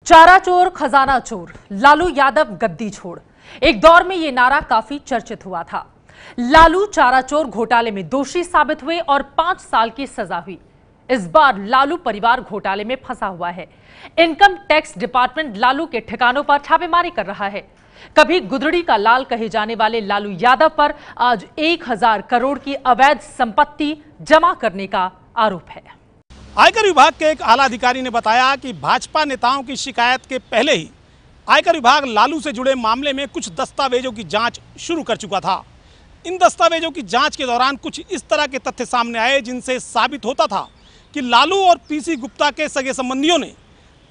चारा चोर खजाना चोर, लालू यादव गद्दी छोड़। एक दौर में यह नारा काफी चर्चित हुआ था। लालू चारा चोर घोटाले में दोषी साबित हुए और 5 साल की सजा हुई। इस बार लालू परिवार घोटाले में फंसा हुआ है। इनकम टैक्स डिपार्टमेंट लालू के ठिकानों पर छापेमारी कर रहा है। कभी गुदड़ी का लाल कहे जाने वाले लालू यादव पर आज 1000 करोड़ की अवैध संपत्ति जमा करने का आरोप है। आयकर विभाग के एक आला अधिकारी ने बताया कि भाजपा नेताओं की शिकायत के पहले ही आयकर विभाग लालू से जुड़े मामले में कुछ दस्तावेजों की जांच शुरू कर चुका था। इन दस्तावेजों की जांच के दौरान कुछ इस तरह के तथ्य सामने आए जिनसे साबित होता था कि लालू और पीसी गुप्ता के सगे संबंधियों ने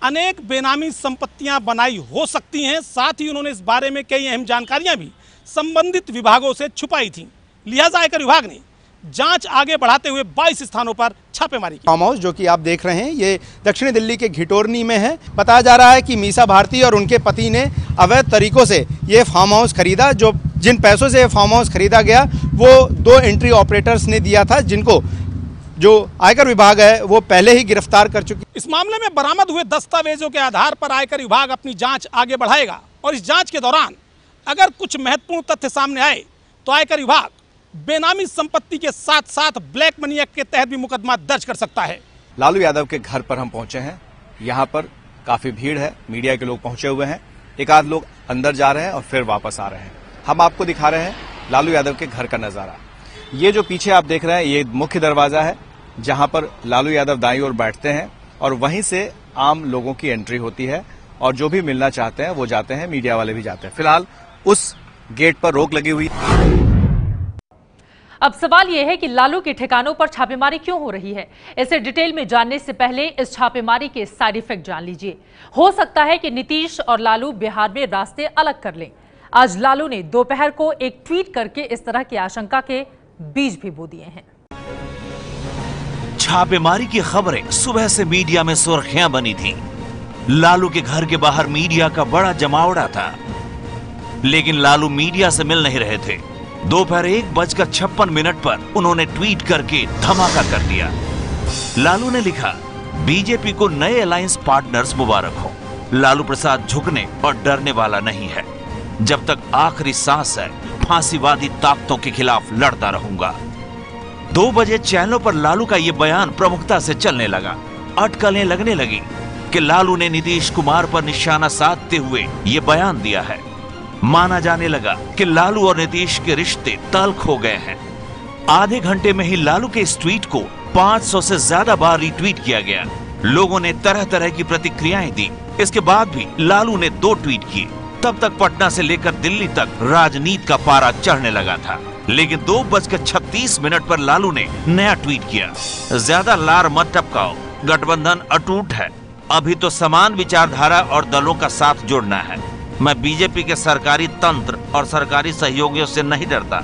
अनेक बेनामी संपत्तियां बनाई हो सकती हैं। साथ ही उन्होंने इस बारे में कई अहम जानकारियां भी संबंधित विभागों से छुपाई थी। लिहाजा आयकर विभाग ने जांच आगे बढ़ाते हुए 22 स्थानों पर छापेमारी की। फार्म हाउस जो कि आप देख रहे हैं ये दक्षिणी दिल्ली के घिटोरनी में है। बताया जा रहा है कि मीसा भारती और उनके पति ने अवैध तरीकों से ये फार्म हाउस खरीदा। जिन पैसों से ये फार्म हाउस खरीदा गया वो 2 एंट्री ऑपरेटर्स ने दिया था, जिनको जो आयकर विभाग है वो पहले ही गिरफ्तार कर चुकी। इस मामले में बरामद हुए दस्तावेजों के आधार पर आयकर विभाग अपनी जांच आगे बढ़ाएगा और इस जांच के दौरान अगर कुछ महत्वपूर्ण तथ्य सामने आए तो आयकर विभाग बेनामी संपत्ति के साथ साथ ब्लैक मनी एक्ट के तहत भी मुकदमा दर्ज कर सकता है। लालू यादव के घर पर हम पहुंचे हैं। यहाँ पर काफी भीड़ है, मीडिया के लोग पहुंचे हुए हैं। एक आध लोग अंदर जा रहे हैं और फिर वापस आ रहे हैं। हम आपको दिखा रहे हैं लालू यादव के घर का नजारा। ये जो पीछे आप देख रहे हैं ये मुख्य दरवाजा है जहां पर लालू यादव दाईं ओर बैठते हैं और वहीं से आम लोगों की एंट्री होती है और जो भी मिलना चाहते हैं वो जाते हैं, मीडिया वाले भी जाते हैं। फिलहाल उस गेट पर रोक लगी हुई। अब सवाल यह है कि लालू के ठिकानों पर छापेमारी क्यों हो रही है। इसे डिटेल में जानने से पहले इस छापेमारी के साइड इफेक्ट जान लीजिए। हो सकता है कि नीतीश और लालू बिहार में रास्ते अलग कर लें। आज लालू ने दोपहर को एक ट्वीट करके इस तरह की आशंका के बीज भी बो दिए हैं। छापेमारी की खबरें सुबह से मीडिया में सुर्खियां बनी थी। लालू के घर के बाहर मीडिया का बड़ा जमावड़ा था, लेकिन लालू मीडिया से मिल नहीं रहे थे। दोपहर 1:56 पर उन्होंने ट्वीट करके धमाका कर दिया। लालू ने लिखा, बीजेपी को नए अलायंस पार्टनर्स मुबारक हो। लालू प्रसाद झुकने और डरने वाला नहीं है। जब तक आखिरी सांस है फांसीवादी ताकतों के खिलाफ लड़ता रहूंगा। 2 बजे चैनलों पर लालू का यह बयान प्रमुखता से चलने लगा। अटकलें लगने लगी कि लालू ने नीतीश कुमार पर निशाना साधते हुए यह बयान दिया है। माना जाने लगा कि लालू और नीतीश के रिश्ते तल्ख हो गए हैं। आधे घंटे में ही लालू के इस ट्वीट को 500 से ज्यादा बार रीट्वीट किया गया। लोगों ने तरह तरह की प्रतिक्रियाएं दी। इसके बाद भी लालू ने 2 ट्वीट किए। तब तक पटना से लेकर दिल्ली तक राजनीति का पारा चढ़ने लगा था। लेकिन 2:36 पर लालू ने नया ट्वीट किया, ज्यादा लार मत टपकाओ, गठबंधन अटूट है। अभी तो समान विचारधारा और दलों का साथ जोड़ना है। मैं बीजेपी के सरकारी तंत्र और सरकारी सहयोगियों से नहीं डरता।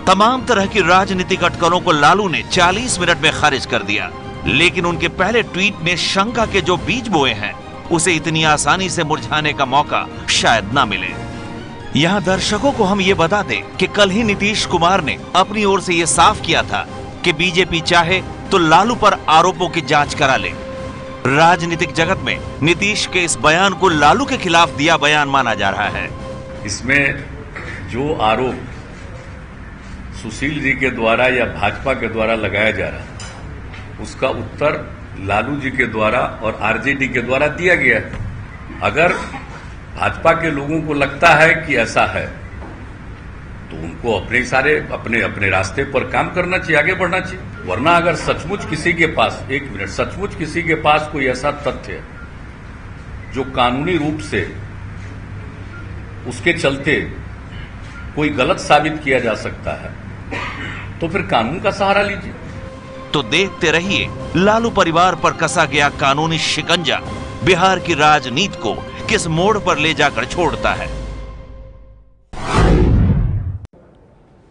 तमाम तरह की राजनीतिक अटकलों को लालू ने 40 मिनट में खारिज कर दिया। लेकिन उनके पहले ट्वीट ने शंका के जो बीज बोए हैं उसे इतनी आसानी से मुरझाने का मौका शायद ना मिले। यहां दर्शकों को हम ये बता दें कि कल ही नीतीश कुमार ने अपनी ओर से यह साफ किया था कि बीजेपी चाहे तो लालू पर आरोपों की जांच करा ले। राजनीतिक जगत में नीतीश के इस बयान को लालू के खिलाफ दिया बयान माना जा रहा है। इसमें जो आरोप सुशील जी के द्वारा या भाजपा के द्वारा लगाया जा रहा है उसका उत्तर लालू जी के द्वारा और आरजेडी के द्वारा दिया गया है। अगर भाजपा के लोगों को लगता है कि ऐसा है तो उनको अपने रास्ते पर काम करना चाहिए, आगे बढ़ना चाहिए। वरना अगर सचमुच किसी के पास सचमुच किसी के पास कोई ऐसा तथ्य है जो कानूनी रूप से उसके चलते कोई गलत साबित किया जा सकता है तो फिर कानून का सहारा लीजिए। तो देखते रहिए लालू परिवार पर कसा गया कानूनी शिकंजा बिहार की राजनीति को किस मोड़ पर ले जाकर छोड़ता है।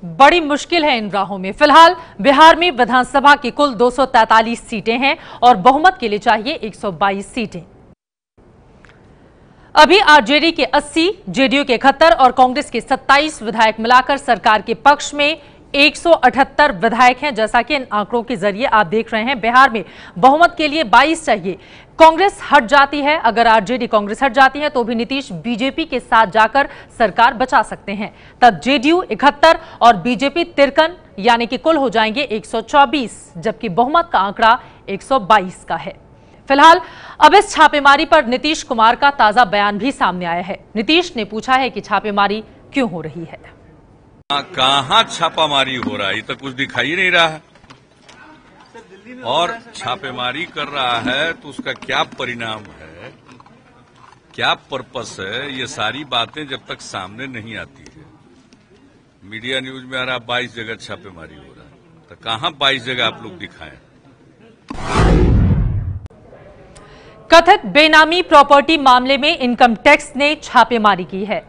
बड़ी मुश्किल है इन राहों में। फिलहाल बिहार में विधानसभा की कुल 243 सीटें हैं और बहुमत के लिए चाहिए 122 सीटें। अभी आरजेडी के 80, जेडीयू के 71 और कांग्रेस के 27 विधायक मिलाकर सरकार के पक्ष में 178 विधायक हैं। जैसा कि इन आंकड़ों के जरिए आप देख रहे हैं, बिहार में बहुमत के लिए 22 चाहिए। कांग्रेस हट जाती है, अगर आरजेडी कांग्रेस हट जाती है तो भी नीतीश बीजेपी के साथ जाकर सरकार बचा सकते हैं। तब जेडीयू 71 और बीजेपी 53, यानी कि कुल हो जाएंगे 124, जबकि बहुमत का आंकड़ा 122 का है। फिलहाल अब इस छापेमारी पर नीतीश कुमार का ताजा बयान भी सामने आया है। नीतीश ने पूछा है कि छापेमारी क्यों हो रही है। कहाँ छापामारी हो रहा है, ये तो कुछ दिखाई नहीं रहा है। और छापेमारी कर रहा है तो उसका क्या परिणाम है, क्या पर्पस है, ये सारी बातें जब तक सामने नहीं आती है। मीडिया न्यूज में आ रहा 22 जगह छापेमारी हो रहा है, तो कहाँ 22 जगह आप लोग दिखाएं। कथित बेनामी प्रॉपर्टी मामले में इनकम टैक्स ने छापेमारी की है।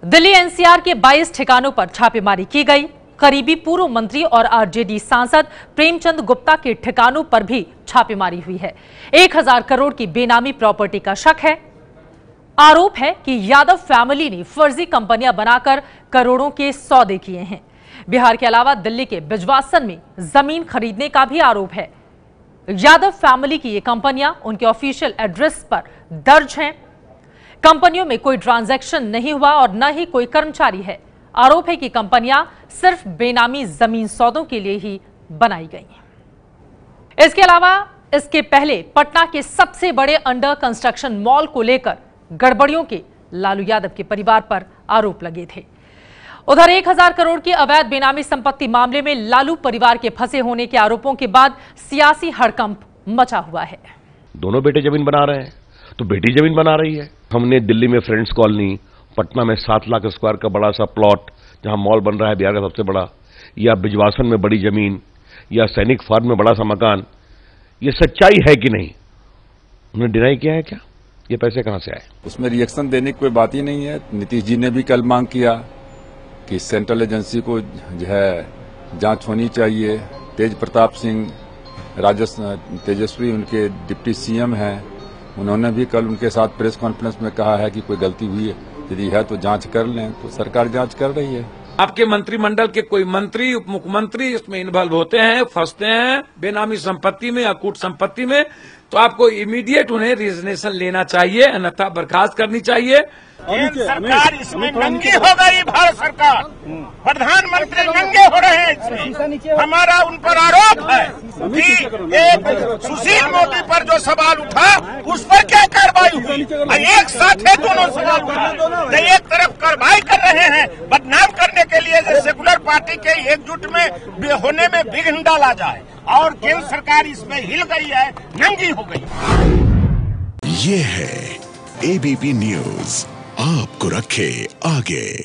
दिल्ली एनसीआर के 22 ठिकानों पर छापेमारी की गई। करीबी पूर्व मंत्री और आरजेडी सांसद प्रेमचंद गुप्ता के ठिकानों पर भी छापेमारी हुई है। 1000 करोड़ की बेनामी प्रॉपर्टी का शक है। आरोप है कि यादव फैमिली ने फर्जी कंपनियां बनाकर करोड़ों के सौदे किए हैं। बिहार के अलावा दिल्ली के बिजवासन में जमीन खरीदने का भी आरोप है। यादव फैमिली की ये कंपनियां उनके ऑफिशियल एड्रेस पर दर्ज हैं। कंपनियों में कोई ट्रांजैक्शन नहीं हुआ और न ही कोई कर्मचारी है। आरोप है कि कंपनियां सिर्फ बेनामी जमीन सौदों के लिए ही बनाई गई हैं। इसके अलावा इसके पहले पटना के सबसे बड़े अंडर कंस्ट्रक्शन मॉल को लेकर गड़बड़ियों के लालू यादव के परिवार पर आरोप लगे थे। उधर 1000 करोड़ की अवैध बेनामी संपत्ति मामले में लालू परिवार के फंसे होने के आरोपों के बाद सियासी हड़कंप मचा हुआ है। दोनों बेटे जमीन बना रहे हैं तो बेटी जमीन बना रही है। हमने दिल्ली में फ्रेंड्स कॉलोनी, पटना में 7 लाख स्क्वायर का बड़ा सा प्लॉट जहां मॉल बन रहा है बिहार का सबसे बड़ा, या बिजवासन में बड़ी जमीन, या सैनिक फार्म में बड़ा सा मकान, ये सच्चाई है कि नहीं? उन्होंने डिनाई किया है क्या? ये पैसे कहां से आए? उसमें रिएक्शन देने की कोई बात ही नहीं है। नीतीश जी ने भी कल मांग किया कि सेंट्रल एजेंसी को जो है जांच होनी चाहिए। तेज प्रताप सिंह तेजस्वी उनके डिप्टी सीएम हैं, उन्होंने भी कल उनके साथ प्रेस कॉन्फ्रेंस में कहा है कि कोई गलती हुई है, यदि है तो जांच कर लें। तो सरकार जांच कर रही है। आपके मंत्रिमंडल के कोई मंत्री, उप मुख्यमंत्री इसमें इन्वॉल्व होते हैं, फंसते हैं बेनामी संपत्ति में, अकूट संपत्ति में, तो आपको इमीडिएट उन्हें रिजनेशन लेना चाहिए, अन्यथा बर्खास्त करनी चाहिए। सरकार इसमें नंगी हो गई। भारत सरकार, प्रधानमंत्री नंगे हो रहे हैं इसमें। हमारा उन पर आरोप है कि एक सुशील मोदी पर जो सवाल उठा उस पर क्या कार्रवाई हुई, एक साथ है दोनों सवाल उठा। एक तरफ कार्रवाई कर रहे हैं बदनाम करने के लिए सेकुलर पार्टी के एकजुट में होने में विघ्न डाला जाए, और केंद्र सरकार इसमें हिल गई है, नंगी हो गई। ये है एबीपी न्यूज, आपको रखे आगे।